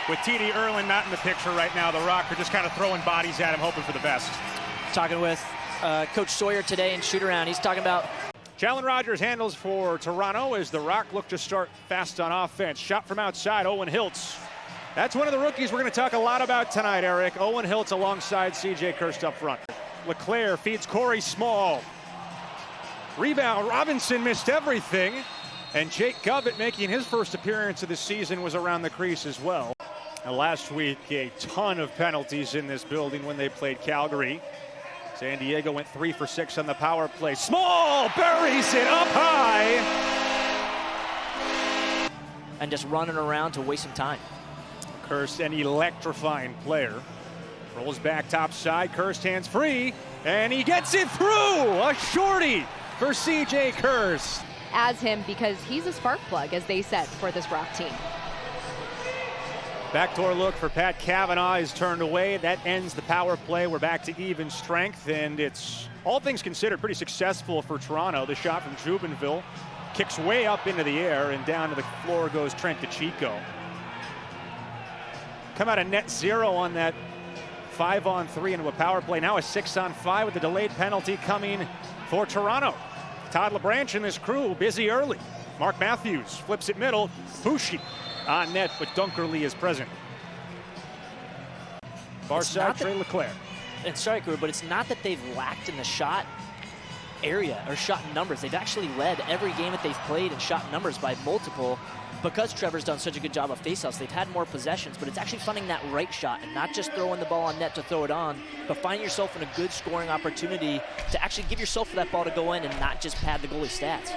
With T.D. Erlin not in the picture right now, the Rock are just kind of throwing bodies at him, hoping for the best. Talking with Coach Sawyer today in shoot-around. He's talking about... Jalen Rogers handles for Toronto as the Rock look to start fast on offense. Shot from outside, Owen Hiltz. That's one of the rookies we're going to talk a lot about tonight, Eric. Owen Hiltz alongside C.J. Kirst up front. LeClaire feeds Corey Small. Rebound, Robinson missed everything. And Jake Govett, making his first appearance of the season, was around the crease as well. And last week, a ton of penalties in this building when they played Calgary. San Diego went 3 for 6 on the power play. Small buries it up high. And just running around to waste some time. Kirst, an electrifying player. Rolls back top side, Kirst hands free, and he gets it through! A shorty for C.J. Kirst. As him, because he's a spark plug, as they said, for this Rock team. Backdoor look for Pat Cavanaugh is turned away. That ends the power play. We're back to even strength, and it's, all things considered, pretty successful for Toronto. The shot from Jubenville kicks way up into the air, and down to the floor goes Trent DeChico. Come out of net zero on that 5-on-3 into a power play. Now a 6-on-5 with the delayed penalty coming for Toronto. Todd LeBranch and his crew busy early. Mark Matthews flips it middle. Bushi on net, but Dunkerley is present. Far side, Trey LeClaire. And sorry, crew, but it's not that they've lacked in the shot area or shot numbers. They've actually led every game that they've played in shot numbers by multiple. Because Trevor's done such a good job of faceoffs, they've had more possessions, but it's actually finding that right shot and not just throwing the ball on net to throw it on, but finding yourself in a good scoring opportunity to actually give yourself for that ball to go in and not just pad the goalie stats.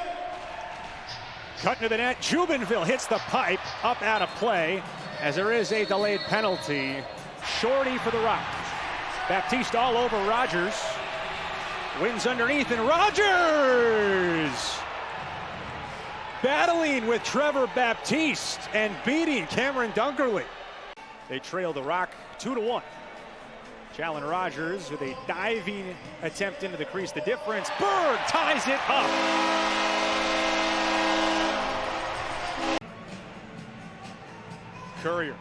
Cut into the net, Jubenville hits the pipe, up out of play, as there is a delayed penalty. Shorty for the Rock. Baptiste all over Rogers. Wins underneath, and Rogers! Battling with Trevor Baptiste and beating Cameron Dunkerley. They trail the Rock 2-1. Jalen Rogers with a diving attempt into the crease. The difference, Berg ties it up. Courier.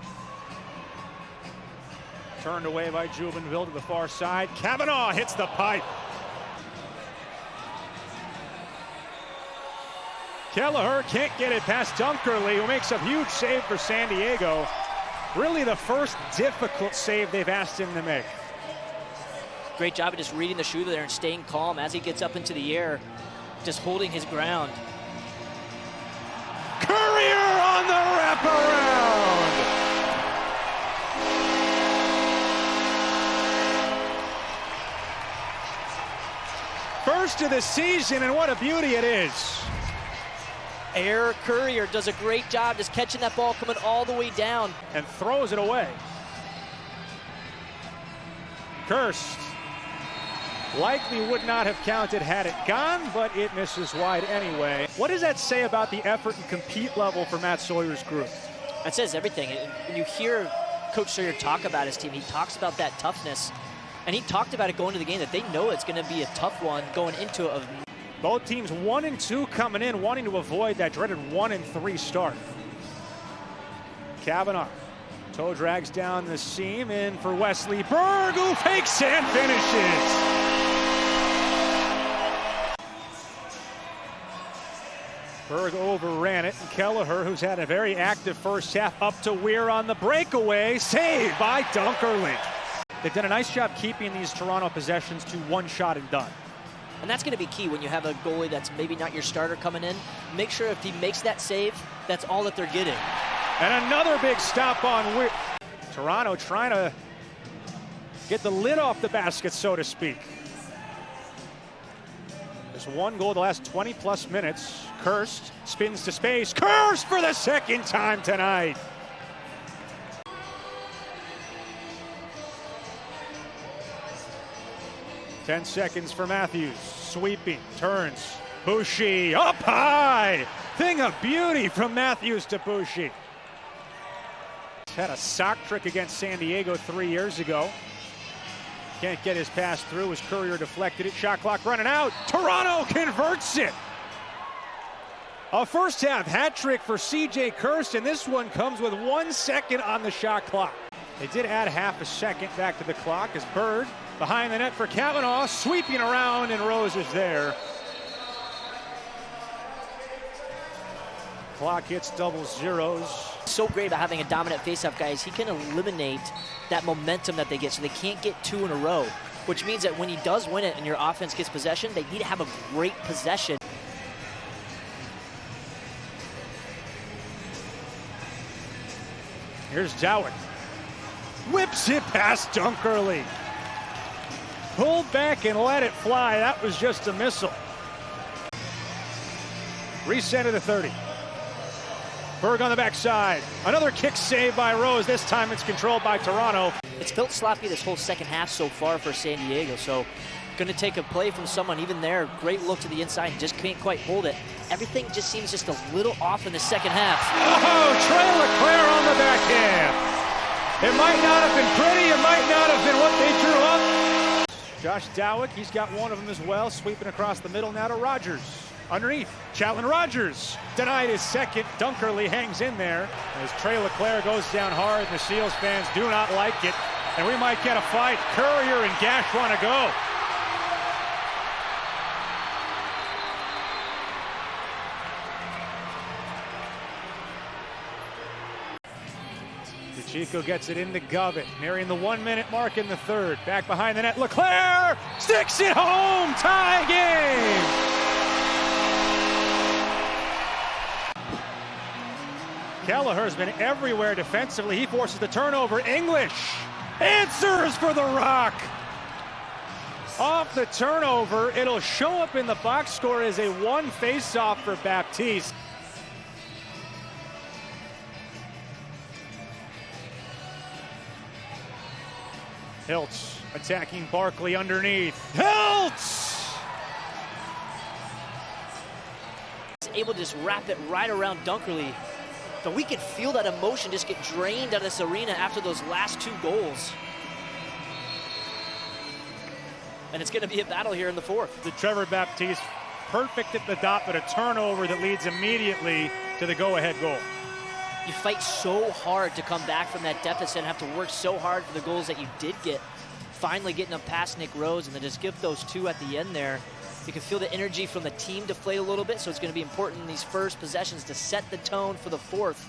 Turned away by Jubenville to the far side. Cavanaugh hits the pipe. Kelleher can't get it past Dunkerley, who makes a huge save for San Diego. Really the first difficult save they've asked him to make. Great job of just reading the shooter there and staying calm as he gets up into the air, just holding his ground. Courier on the wraparound! First of the season, and what a beauty it is. Air Courier does a great job just catching that ball coming all the way down. And throws it away. Kirst likely would not have counted had it gone, but it misses wide anyway. What does that say about the effort and compete level for Matt Sawyer's group? That says everything. When you hear Coach Sawyer talk about his team, he talks about that toughness. And he talked about it going to the game, that they know it's going to be a tough one going into it. Both teams 1-2 coming in, wanting to avoid that dreaded 1-3 start. Cavanaugh, toe drags down the seam, in for Wesley Berg, who fakes and finishes. Berg overran it, and Kelleher, who's had a very active first half, up to Weir on the breakaway, saved by Dunkerley. They've done a nice job keeping these Toronto possessions to one shot and done. And that's going to be key when you have a goalie that's maybe not your starter coming in. Make sure if he makes that save, that's all that they're getting. And another big stop on Weir. Toronto trying to get the lid off the basket, so to speak. There's one goal the last 20-plus minutes. Kirst spins to space. Kirst for the second time tonight. Ten seconds for Matthews. Sweeping, turns. Bushi up high. Thing of beauty from Matthews to Bushi. Had a sock trick against San Diego 3 years ago. Can't get his pass through as Courier deflected it. Shot clock running out. Toronto converts it. A first half hat trick for CJ Kirst, and this one comes with 1 second on the shot clock. They did add half a second back to the clock as Bird behind the net for Kavanaugh, sweeping around, and Rose is there. Clock hits double zeros. So great about having a dominant faceoff, guys. He can eliminate that momentum that they get, so they can't get two in a row, which means that when he does win it and your offense gets possession, they need to have a great possession. Here's Dowick. Whips it past Dunkerley. Pulled back and let it fly. That was just a missile. Reset to the 30. Berg on the backside. Another kick save by Rose. This time it's controlled by Toronto. It's felt sloppy this whole second half so far for San Diego, so going to take a play from someone even there. Great look to the inside, just can't quite hold it. Everything just seems just a little off in the second half. Oh, Trey Leclaire on the backhand. It might not have been pretty. It might not have been what they drew up. Josh Dowick, he's got one of them as well, sweeping across the middle now to Rogers. Underneath, Chatelain Rogers denied his second. Dunkerley hangs in there as Trey Leclaire goes down hard, and the Seals fans do not like it. And we might get a fight. Courier and Gash want to go. Chico gets it into Govett, nearing the 1 minute mark in the third. Back behind the net, Leclaire sticks it home, tie game. Kelleher's been everywhere defensively. He forces the turnover. English answers for the Rock. Off the turnover, it'll show up in the box score as a one face-off for Baptiste. Hiltz attacking Barkley underneath. Hiltz! He's able to just wrap it right around Dunkerley. But we could feel that emotion just get drained out of this arena after those last two goals. And it's going to be a battle here in the fourth. The Trevor Baptiste perfect at the dot, but a turnover that leads immediately to the go-ahead goal. You fight so hard to come back from that deficit and have to work so hard for the goals that you did get. Finally getting up past Nick Rose and then just give those two at the end there. You can feel the energy from the team deflate a little bit, so it's going to be important in these first possessions to set the tone for the fourth.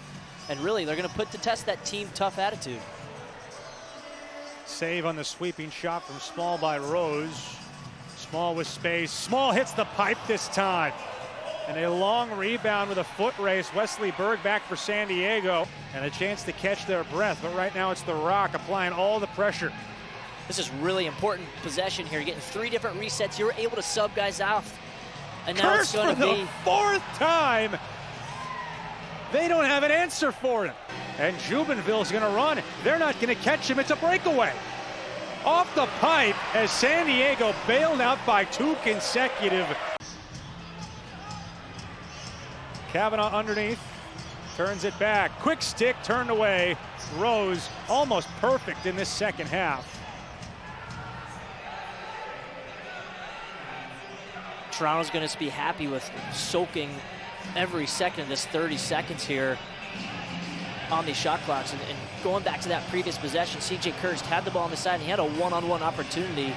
And really, they're going to put to test that team tough attitude. Save on the sweeping shot from Small by Rose. Small with space. Small hits the pipe this time. And a long rebound with a foot race. Wesley Berg back for San Diego. And a chance to catch their breath. But right now it's the Rock applying all the pressure. This is really important possession here. You're getting three different resets. You were able to sub guys out. And now Kirst it's going to for be the fourth time. They don't have an answer for him. And Jubenville's going to run. They're not going to catch him. It's a breakaway. Off the pipe as San Diego bailed out by two consecutive. Kavanaugh underneath, turns it back. Quick stick turned away. Rose almost perfect in this second half. Toronto's going to be happy with soaking every second of this 30 seconds here on these shot clocks. And going back to that previous possession, CJ Kirst had the ball on the side and he had a one-on-one opportunity.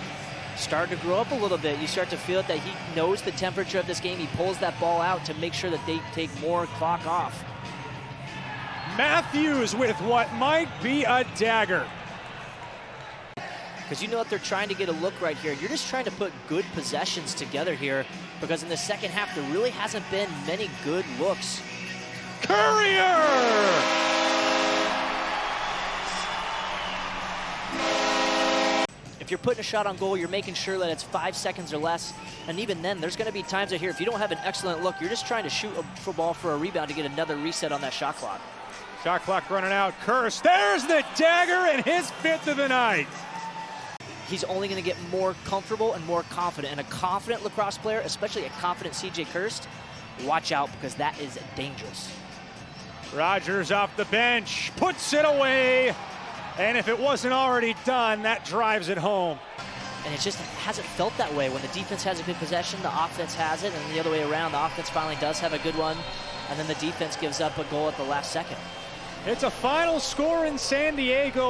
Started to grow up a little bit. You start to feel that he knows the temperature of this game. He pulls that ball out to make sure that they take more clock off. Matthews with what might be a dagger. Because you know that they're trying to get a look right here. You're just trying to put good possessions together here, because in the second half, there really hasn't been many good looks. Courier! If you're putting a shot on goal, you're making sure that it's 5 seconds or less. And even then, there's going to be times out here, if you don't have an excellent look, you're just trying to shoot a football for a rebound to get another reset on that shot clock. Shot clock running out. Kirst, there's the dagger and his fifth of the night. He's only going to get more comfortable and more confident. And a confident lacrosse player, especially a confident CJ Kirst, watch out, because that is dangerous. Rogers off the bench, puts it away. And if it wasn't already done, that drives it home. And it just hasn't felt that way. When the defense has a good possession, the offense has it, and the other way around, the offense finally does have a good one, and then the defense gives up a goal at the last second. It's a final score in San Diego.